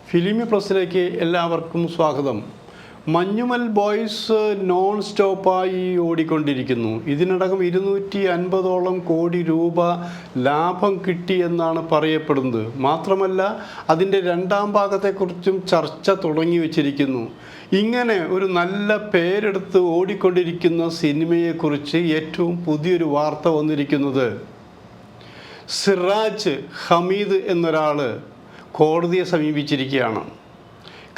ഫിലിമി പ്ലസിലേക്ക് എല്ലാവർക്കും സ്വാഗതം. മഞ്ഞുമൽ ബോയ്സ് നോൺ സ്റ്റോപ്പായി ഓടിക്കൊണ്ടിരിക്കുന്നു. ഇതിനടക്കം 250ഓളം കോടി രൂപ ലാഭം കിട്ടിയെന്നാണ് പറയപ്പെടുന്നത്. മാത്രമല്ല അതിൻ്റെ രണ്ടാം ഭാഗത്തെക്കുറിച്ചും ചർച്ച തുടങ്ങി വച്ചിരിക്കുന്നു. ഇങ്ങനെ ഒരു നല്ല പേരെടുത്ത് ഓടിക്കൊണ്ടിരിക്കുന്ന സിനിമയെക്കുറിച്ച് ഏറ്റവും പുതിയൊരു വാർത്ത വന്നിരിക്കുന്നത്, സിറാജ് ഹമീദ് എന്നൊരാൾ കോടതിയെ സമീപിച്ചിരിക്കുകയാണ്.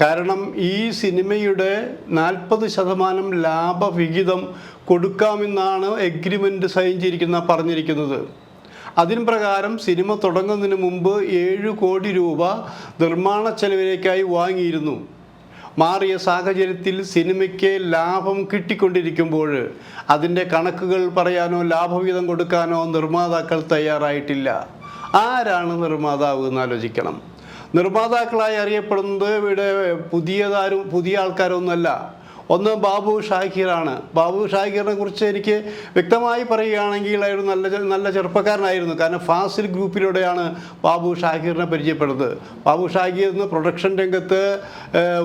കാരണം ഈ സിനിമയുടെ 40% ലാഭവിഹിതം കൊടുക്കാമെന്നാണ് എഗ്രിമെൻ്റ് സൈൻ പറഞ്ഞിരിക്കുന്നത്. അതിന് പ്രകാരം സിനിമ തുടങ്ങുന്നതിന് മുമ്പ് 7 കോടി രൂപ നിർമ്മാണ ചെലവിലേക്കായി വാങ്ങിയിരുന്നു. മാറിയ സാഹചര്യത്തിൽ സിനിമയ്ക്ക് ലാഭം കിട്ടിക്കൊണ്ടിരിക്കുമ്പോൾ അതിൻ്റെ കണക്കുകൾ പറയാനോ ലാഭവിഹിതം കൊടുക്കാനോ നിർമ്മാതാക്കൾ തയ്യാറായിട്ടില്ല. ആരാണ് നിർമ്മാതാവ് എന്നാലോചിക്കണം. നിർമ്മാതാക്കളായി അറിയപ്പെടുന്നത് ഇവിടെ പുതിയ ആൾക്കാരൊന്നുമല്ല. ഒന്ന് ബാബു ഷാഹിറാണ്. ബാബു ഷാഹിറിനെ കുറിച്ച് എനിക്ക് വ്യക്തമായി പറയുകയാണെങ്കിൽ അയാൾ നല്ല ചെറുപ്പക്കാരനായിരുന്നു. കാരണം ഫാസിൽ ഗ്രൂപ്പിലൂടെയാണ് ബാബു ഷാഹിറിനെ പരിചയപ്പെടുന്നത്. ബാബു ഷാഹിർ പ്രൊഡക്ഷൻ രംഗത്ത്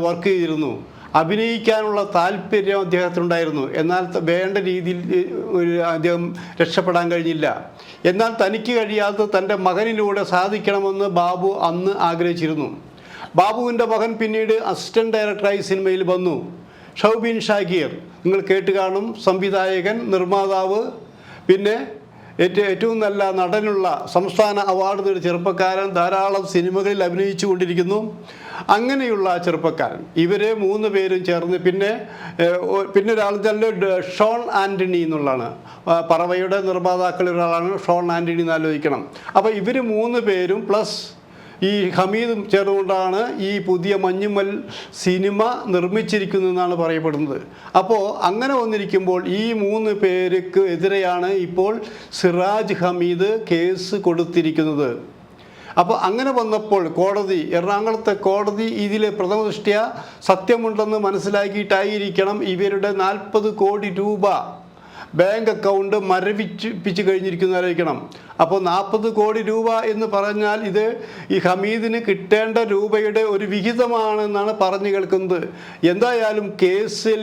വർക്ക് ചെയ്തിരുന്നു. അഭിനയിക്കാനുള്ള താല്പര്യം അദ്ദേഹത്തിനുണ്ടായിരുന്നു. എന്നാൽ വേണ്ട രീതിയിൽ അദ്ദേഹം രക്ഷപ്പെടാൻ കഴിഞ്ഞില്ല. എന്നാൽ തനിക്ക് കഴിയാത്ത തൻ്റെ മകനിലൂടെ സാധിക്കണമെന്ന് ബാബു അന്ന് ആഗ്രഹിച്ചിരുന്നു. ബാബുവിൻ്റെ മകൻ പിന്നീട് അസിസ്റ്റന്റ് ഡയറക്ടറായി സിനിമയിൽ വന്നു. ഷൗബീൻ ഷാഹിർ നിങ്ങൾ കേട്ട് കാണും. സംവിധായകൻ, നിർമ്മാതാവ്, പിന്നെ ഏറ്റവും നല്ല നടനുള്ള സംസ്ഥാന അവാർഡ് നേടിയ ചെറുപ്പക്കാരൻ, ധാരാളം സിനിമകളിൽ അഭിനയിച്ചു കൊണ്ടിരിക്കുന്നു. അങ്ങനെയുള്ള ചെറുപ്പക്കാരൻ. ഇവർ 3 പേരും ചേർന്ന് പിന്നെ ഒരാൾ തന്നെ ഷോൺ ആൻ്റണി എന്നുള്ളതാണ്. പറവയുടെ നിർമ്മാതാക്കളിൽ ഒരാളാണ് ഷോൺ ആൻ്റണി എന്ന് ആലോചിക്കണം. അപ്പോൾ ഇവർ 3 പേരും പ്ലസ് ഈ ഹമീദും ചേർന്നുകൊണ്ടാണ് ഈ പുതിയ മഞ്ഞുമൽ സിനിമ നിർമ്മിച്ചിരിക്കുന്നതെന്നാണ് പറയപ്പെടുന്നത്. അപ്പോൾ അങ്ങനെ വന്നിരിക്കുമ്പോൾ ഈ 3 പേർക്ക് എതിരെയാണ് ഇപ്പോൾ സിറാജ് ഹമീദ് കേസ് കൊടുത്തിരിക്കുന്നത്. അപ്പോൾ അങ്ങനെ വന്നപ്പോൾ എറണാകുളത്തെ കോടതി ഇതിൽ പ്രഥമ ദൃഷ്ട്യാ സത്യമുണ്ടെന്ന് മനസ്സിലാക്കിയിട്ടായിരിക്കണം ഇവരുടെ 40 കോടി രൂപ ബാങ്ക് അക്കൗണ്ട് മരവിപ്പിച്ച് കഴിഞ്ഞിരിക്കുന്നതായിരിക്കണം. അപ്പോൾ 40 കോടി രൂപ എന്ന് പറഞ്ഞാൽ ഇത് ഈ ഹമീദിന് കിട്ടേണ്ട രൂപയുടെ ഒരു വിഹിതമാണെന്നാണ് പറഞ്ഞു കേൾക്കുന്നത്. എന്തായാലും കേസിൽ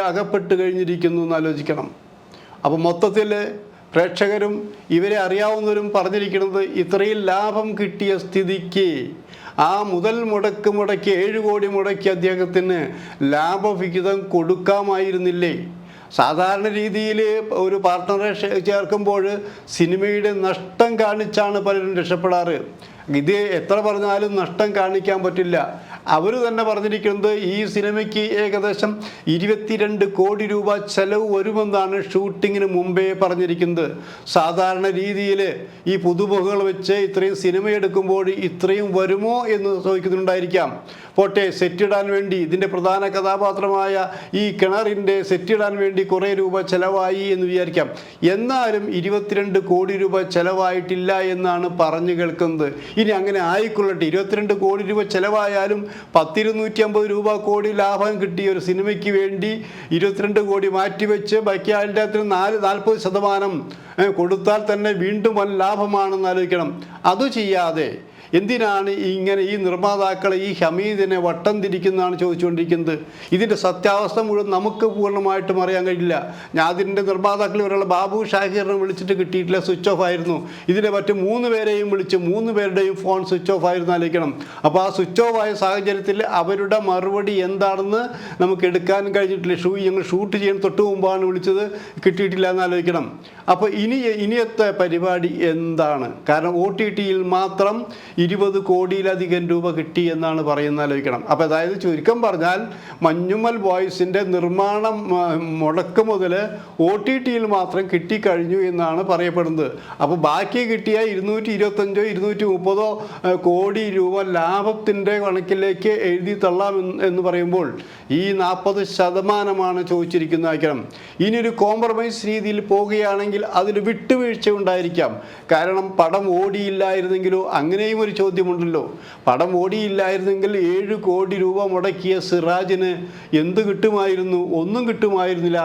അകപ്പെട്ട് കഴിഞ്ഞിരിക്കുന്നു എന്നാലോചിക്കണം. അപ്പോൾ മൊത്തത്തിൽ പ്രേക്ഷകരും ഇവരെ അറിയാവുന്നവരും പറഞ്ഞിരിക്കുന്നത്, ഇത്രയും ലാഭം കിട്ടിയ സ്ഥിതിക്ക് ആ മുതൽ മുടക്കി 7 കോടി മുടക്കി അദ്ദേഹത്തിന് ലാഭവിഹിതം കൊടുക്കാമായിരുന്നില്ലേ? സാധാരണ രീതിയിൽ ഒരു പാർട്ട്ണറെ ചേർക്കുമ്പോൾ സിനിമയുടെ നഷ്ടം കാണിച്ചാണ് പലരും രക്ഷപ്പെടാറ്. ഇത് എത്ര പറഞ്ഞാലും നഷ്ടം കാണിക്കാൻ പറ്റില്ല. അവർ തന്നെ പറഞ്ഞിരിക്കുന്നത് ഈ സിനിമയ്ക്ക് ഏകദേശം 22 കോടി രൂപ ചെലവ് വരുമെന്നാണ് ഷൂട്ടിങ്ങിന് മുമ്പേ പറഞ്ഞിരിക്കുന്നത്. സാധാരണ രീതിയിൽ ഈ പുതുമുഖങ്ങൾ വെച്ച് ഇത്രയും സിനിമ എടുക്കുമ്പോൾ ഇത്രയും വരുമോ എന്ന് ചോദിക്കുന്നുണ്ടായിരിക്കാം. പോട്ടെ, സെറ്റിടാൻ വേണ്ടി ഇതിൻ്റെ പ്രധാന കഥാപാത്രമായ ഈ കിണറിൻ്റെ സെറ്റിടാൻ വേണ്ടി കുറേ രൂപ ചെലവായി എന്ന് വിചാരിക്കാം. എന്നാലും 22 കോടി രൂപ ചെലവായിട്ടില്ല എന്നാണ് പറഞ്ഞു കേൾക്കുന്നത്. ഇനി അങ്ങനെ ആയിക്കൊള്ളട്ടെ, 22 കോടി രൂപ ചെലവായാലും 250 കോടി ലാഭം കിട്ടിയ ഒരു സിനിമയ്ക്ക് വേണ്ടി 22 കോടി മാറ്റിവെച്ച് ബാക്കി അതിൻ്റെ 40% കൊടുത്താൽ തന്നെ വീണ്ടും വൻ ലാഭമാണെന്ന് ആലോചിക്കണം. അത് ചെയ്യാതെ എന്തിനാണ് ഇങ്ങനെ ഈ നിർമ്മാതാക്കളെ ഈ ഹമീദിനെ വട്ടം തിരിക്കുന്നതാണ് ചോദിച്ചുകൊണ്ടിരിക്കുന്നത്. ഇതിൻ്റെ സത്യാവസ്ഥ മുഴുവൻ നമുക്ക് പൂർണ്ണമായിട്ടും അറിയാൻ കഴിയില്ല. ഞാൻ അതിൻ്റെ നിർമ്മാതാക്കളിൽ ഒരാൾ ബാബു ഷാഹിറിനെ വിളിച്ചിട്ട് കിട്ടിയിട്ടില്ല, സ്വിച്ച് ഓഫ് ആയിരുന്നു. ഇതിൻ്റെ മറ്റ് 3 പേരെയും വിളിച്ച് 3 പേരുടെയും ഫോൺ സ്വിച്ച് ഓഫ് ആയിരുന്നു ആലോചിക്കണം. അപ്പോൾ ആ സ്വിച്ച് ഓഫ് ആയ സാഹചര്യത്തിൽ അവരുടെ മറുപടി എന്താണെന്ന് നമുക്ക് എടുക്കാൻ കഴിഞ്ഞിട്ടില്ല. ഞങ്ങൾ ഷൂട്ട് ചെയ്യാൻ തൊട്ട് മുമ്പാണ് വിളിച്ചത്, കിട്ടിയിട്ടില്ല എന്ന് ആലോചിക്കണം. അപ്പോൾ ഇനിയത്തെ പരിപാടി എന്താണ്? കാരണം OTTയിൽ മാത്രം 20 കോടിയിലധികം രൂപ കിട്ടി എന്നാണ് പറയുന്നത് ആലോചിക്കണം. അപ്പോൾ അതായത് ചുരുക്കം പറഞ്ഞാൽ മഞ്ഞുമൽ ബോയ്സിൻ്റെ നിർമ്മാണം മുടക്ക് മുതൽ OTTയിൽ മാത്രം കിട്ടിക്കഴിഞ്ഞു എന്നാണ് പറയപ്പെടുന്നത്. അപ്പോൾ ബാക്കി കിട്ടിയ 225 230 കോടി രൂപ ലാഭത്തിൻ്റെ കണക്കിലേക്ക് എഴുതി തള്ളാം എന്ന് പറയുമ്പോൾ ഈ 40% ചോദിച്ചിരിക്കുന്നതായിരിക്കണം. ഇനിയൊരു കോംപ്രമൈസ് രീതിയിൽ പോവുകയാണെങ്കിൽ അതിൽ വിട്ടുവീഴ്ച ഉണ്ടായിരിക്കാം. കാരണം പടം ഓടിയില്ലായിരുന്നെങ്കിലോ അങ്ങനെയും ഒരു ഒരു ചോദ്യമുണ്ടല്ലോ. പടം ഓടിയില്ലായിരുന്നെങ്കിൽ 7 കോടി രൂപ മുടക്കിയ സിറാജിന് എന്ത് കിട്ടുമായിരുന്നു? ഒന്നും കിട്ടുമായിരുന്നില്ല.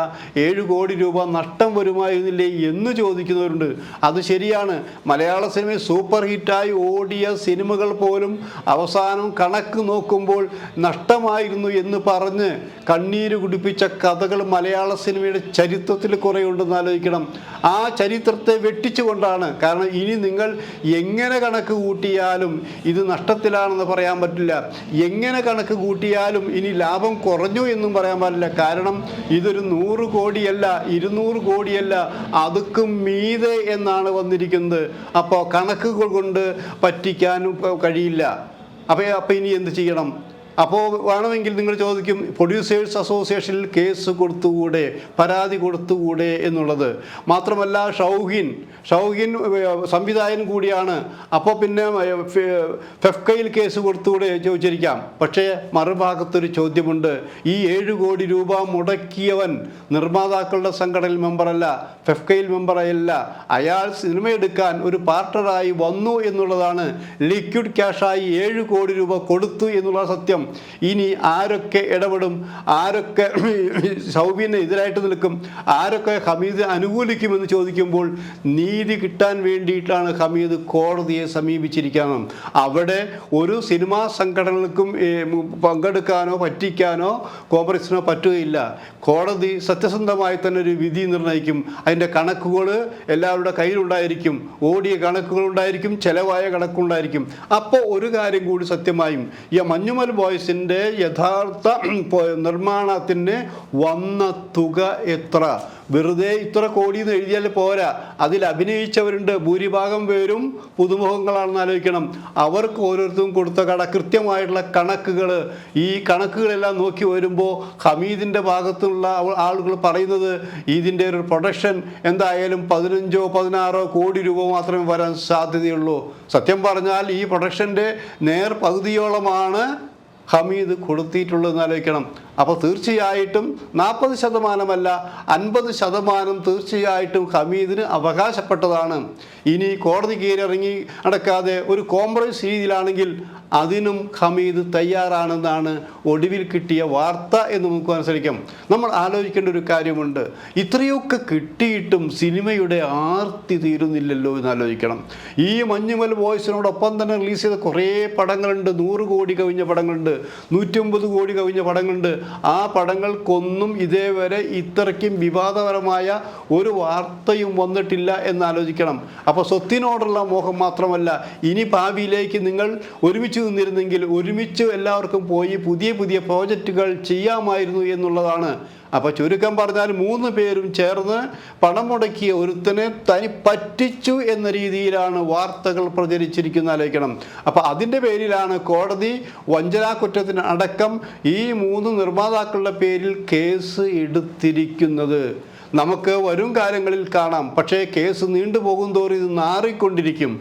7 കോടി രൂപ നഷ്ടം വരുമായിരുന്നില്ലേ എന്ന് ചോദിക്കുന്നവരുണ്ട്. അത് ശരിയാണ്. മലയാള സിനിമയിൽ സൂപ്പർ ഹിറ്റായി ഓടിയ സിനിമകൾ പോലും അവസാനം കണക്ക് നോക്കുമ്പോൾ നഷ്ടമായിരുന്നു എന്ന് പറഞ്ഞ് കണ്ണീര് കുടിപ്പിച്ച കഥകൾ മലയാള സിനിമയുടെ ചരിത്രത്തിൽ കുറേ ഉണ്ടെന്ന് ആലോചിക്കണം. ആ ചരിത്രത്തെ വെട്ടിച്ചുകൊണ്ടാണ്. കാരണം ഇനി നിങ്ങൾ എങ്ങനെ കണക്ക് കൂട്ടിയാലും ഇത് നഷ്ടത്തിലാണെന്ന് പറയാൻ പറ്റില്ല. എങ്ങനെ കണക്ക് കൂട്ടിയാലും ഇനി ലാഭം കുറഞ്ഞു എന്നും പറയാൻ പറ്റില്ല. കാരണം ഇതൊരു 100 കോടിയല്ല, 200 കോടിയല്ല, അതുക്കും മീതെ എന്നാണ് വന്നിരിക്കുന്നത്. അപ്പോൾ കണക്കുകൾ കൊണ്ട് പറ്റിക്കാനും കഴിയില്ല. അപ്പോൾ ഇനി എന്ത് ചെയ്യണം? അപ്പോൾ വേണമെങ്കിൽ നിങ്ങൾ ചോദിക്കും, പ്രൊഡ്യൂസേഴ്സ് അസോസിയേഷനിൽ കേസ് കൊടുത്തുകൂടെ, പരാതി കൊടുത്തുകൂടെ എന്നുള്ളത്. മാത്രമല്ല ഷൗഹിൻ സംവിധായകൻ കൂടിയാണ്. അപ്പോൾ പിന്നെ ഫെഫ്കയിൽ കേസ് കൊടുത്തുകൂടെ ചോദിച്ചിരിക്കാം. പക്ഷേ മറുഭാഗത്തൊരു ചോദ്യമുണ്ട്. ഈ 7 കോടി രൂപ മുടക്കിയവൻ നിർമ്മാതാക്കളുടെ സംഘടനയിൽ മെമ്പറല്ല, ഫെഫ്കയിൽ മെമ്പറല്ല. അയാൾ സിനിമ എടുക്കാൻ ഒരു പാർട്ണറായി വന്നു എന്നുള്ളതാണ്. ലിക്വിഡ് ക്യാഷായി 7 കോടി രൂപ കൊടുത്തു എന്നുള്ള സത്യം. ഇനി ആരൊക്കെ ഇടപെടും? ആരൊക്കെ സൗബിന് എതിരായിട്ട് നിൽക്കും? ആരൊക്കെ ഹമീദ് അനുകൂലിക്കുമെന്ന് ചോദിക്കുമ്പോൾ നീതി കിട്ടാൻ വേണ്ടിയിട്ടാണ് ഹമീദ് കോടതിയെ സമീപിച്ചിരിക്കുന്നത്. അവിടെ ഒരു സിനിമാ സംഘടനകൾക്കും പങ്കെടുക്കാനോ പറ്റിക്കാനോ കോൺഗ്രസിനോ പറ്റുകയില്ല. കോടതി സത്യസന്ധമായി തന്നെ ഒരു വിധി നിർണ്ണയിക്കും. അതിൻ്റെ കണക്കുകൾ എല്ലാവരുടെ കയ്യിലുണ്ടായിരിക്കും. ഓടിയ കണക്കുകളുണ്ടായിരിക്കും, ചെലവായ കണക്കുണ്ടായിരിക്കും. അപ്പോൾ ഒരു കാര്യം കൂടി സത്യമായും, ഈ മഞ്ഞുമൽ ബോയ്സിൻ്റെ യഥാർത്ഥ നിർമ്മാണത്തിന് വന്ന തുക എത്ര? വെറുതെ ഇത്ര കോടി എന്ന് എഴുതിയാൽ പോരാ. അതിൽ അഭിനയിച്ചവരുണ്ട്. ഭൂരിഭാഗം പേരും പുതുമുഖങ്ങളാണെന്ന് ആലോചിക്കണം. അവർക്ക് ഓരോരുത്തരും കൊടുത്ത കൃത്യമായിട്ടുള്ള കണക്കുകൾ, ഈ കണക്കുകളെല്ലാം നോക്കി വരുമ്പോൾ ഹമീദിൻ്റെ ഭാഗത്തുള്ള ആളുകൾ പറയുന്നത് ഇതിൻ്റെ ഒരു പ്രൊഡക്ഷൻ എന്തായാലും 15-16 കോടി രൂപ മാത്രമേ വരാൻ സാധ്യതയുള്ളൂ. സത്യം പറഞ്ഞാൽ ഈ പ്രൊഡക്ഷൻ്റെ പകുതിയോളമാണ് ഹമീദ് കൊടുത്തിട്ടുള്ളതെന്ന് ആലോചിക്കണം. അപ്പോൾ തീർച്ചയായിട്ടും 40% 50% തീർച്ചയായിട്ടും ഹമീദിന് അവകാശപ്പെട്ടതാണ്. ഇനി കോടതി കീഴിറങ്ങി നടക്കാതെ ഒരു കോംപ്രമൈസ് രീതിയിലാണെങ്കിൽ അതിനും ഹമീദ് തയ്യാറാണെന്നാണ് ഒടുവിൽ കിട്ടിയ വാർത്ത എന്ന് നമുക്ക് മനസ്സിലാക്കാം. നമ്മൾ ആലോചിക്കേണ്ട ഒരു കാര്യമുണ്ട്. ഇത്രയൊക്കെ കിട്ടിയിട്ടും സിനിമയുടെ ആർത്തി തീരുന്നില്ലല്ലോ എന്ന് ആലോചിക്കണം. ഈ മഞ്ഞുമൽ ബോയ്സിനോടൊപ്പം തന്നെ റിലീസ് ചെയ്ത കുറേ പടങ്ങളുണ്ട്. 100 കോടി കവിഞ്ഞ പടങ്ങളുണ്ട്, 150 കോടി കവിഞ്ഞ പടങ്ങളുണ്ട്. ആ പടങ്ങൾക്കൊന്നും ഇതേവരെ ഇത്രയ്ക്കും വിവാദപരമായ ഒരു വാർത്തയും വന്നിട്ടില്ല എന്നാലോചിക്കണം. അപ്പോൾ സ്വത്തിനോടുള്ള മോഹം മാത്രമല്ല, ഇനി ഭാവിയിലേക്ക് നിങ്ങൾ ഒരുമിച്ച് നിന്നിരുന്നെങ്കിൽ ഒരുമിച്ച് എല്ലാവർക്കും പോയി പുതിയ പുതിയ പ്രോജക്റ്റുകൾ ചെയ്യാമായിരുന്നു എന്നുള്ളതാണ്. അപ്പോൾ ചുരുക്കം പറഞ്ഞാൽ 3 പേരും ചേർന്ന് പണം മുടക്കിയ ഒരുത്തനെ തനി പറ്റിച്ചു എന്ന രീതിയിലാണ് വാർത്തകൾ പ്രചരിച്ചിരിക്കുന്ന ആലോചിക്കണം. അപ്പോൾ അതിൻ്റെ പേരിലാണ് കോടതി വഞ്ചനാക്കുറ്റത്തിന് അടക്കം ഈ 3 നിർമ്മാതാക്കളുടെ പേരിൽ കേസ് എടുത്തിരിക്കുന്നത്. നമുക്ക് വരും കാലങ്ങളിൽ കാണാം. പക്ഷേ കേസ് നീണ്ടുപോകും തോറും ഇത് നാറിക്കൊണ്ടിരിക്കും.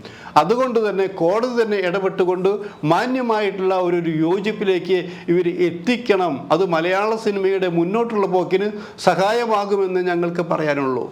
അതുകൊണ്ട് തന്നെ കോടതി തന്നെ ഇടപെട്ടുകൊണ്ട് മാന്യമായിട്ടുള്ള ഒരു യോജിപ്പിലേക്ക് ഇവർ എത്തിക്കണം. അത് മലയാള സിനിമയുടെ മുന്നോട്ടുള്ള പോക്കിന് സഹായമാകുമെന്ന് ഞങ്ങൾക്ക് പറയാനുള്ളൂ.